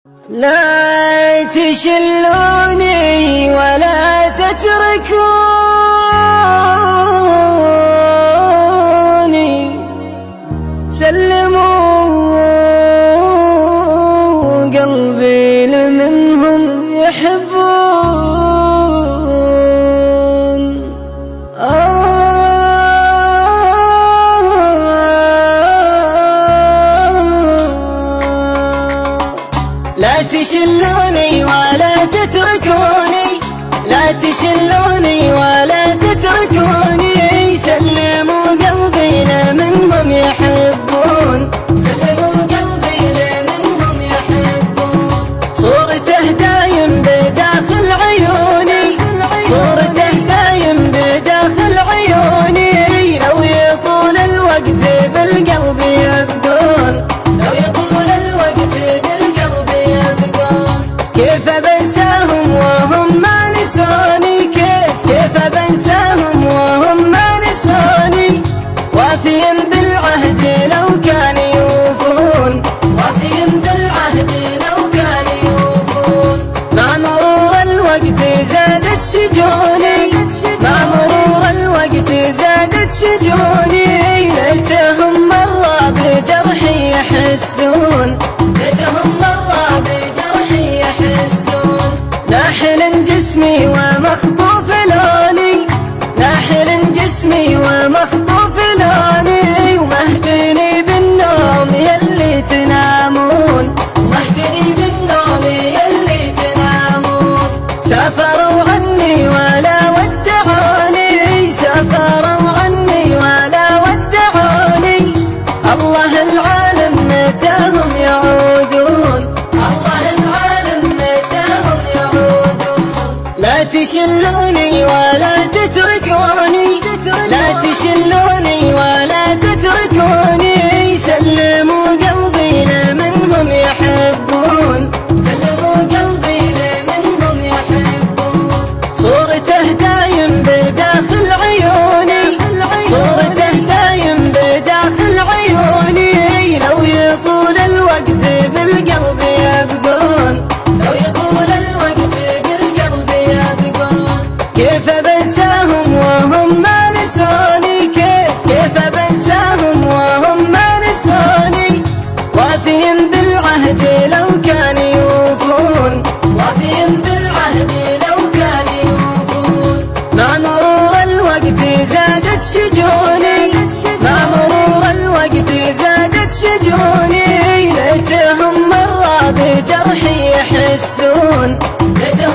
لا تشلوني ولا تتركوني، سلموا قلبي لمنهم يحبون. لا تشلوني ولا تتركوني، لا تشلوني ولا تتركوني، سلموا قلبي لمنهم يحبون، سلموا قلبي لمنهم يحبون. صورته دايم بداخل عيوني، صورته دايم بداخل عيوني، لو يطول الوقت بالقلب يبقون، لو يطول الوقت بالقلب يبقون. كيف بنساهم وهم ما نسوني، كيف بنساهم وهم ما نسوني، وافيا بالعهد لو كان يوفون، وافيا بالعهد لو كان يوفون. مع مرور الوقت زادت شجوني، مع مرور الوقت زادت شجوني، ليتهم مرة بجرحي يحسون، ليتهم مرة بجرحي يحسون. ناحل جسمي ومخطوف لوني، ناحل جسمي ومخطوف لوني، ومهدني بالنوم يلي تنامون، ومهدني بالنوم يلي تنامون. سافروا عني ولا ودعوني، سافروا عني ولا ودعوني، الله العالم متاهم يعودون، الله العالم متاهم يعودون. لا تشلوني ولا تتركوني، لا تشلوني ولا تتركوني، سلموا قلبي لمنهم يحبون، سلموا قلبي لمنهم يحبون. صورته دايم بداخل عيوني، صورته دايم بداخل عيوني، لو يطول الوقت بالقلب يبقون، لو يطول الوقت بالقلب يبقون. كيف بنساهم وهم ما نسوني، كيف بنساهم وهم ما نسوني، وافيا بالعهد لو كان يوفون، وافيا بالعهد لو كان يوفون. مع مرور الوقت زادت شجوني، مع مرور الوقت زادت شجوني، ليتهم مرة بجرحي يحسون، ليتهم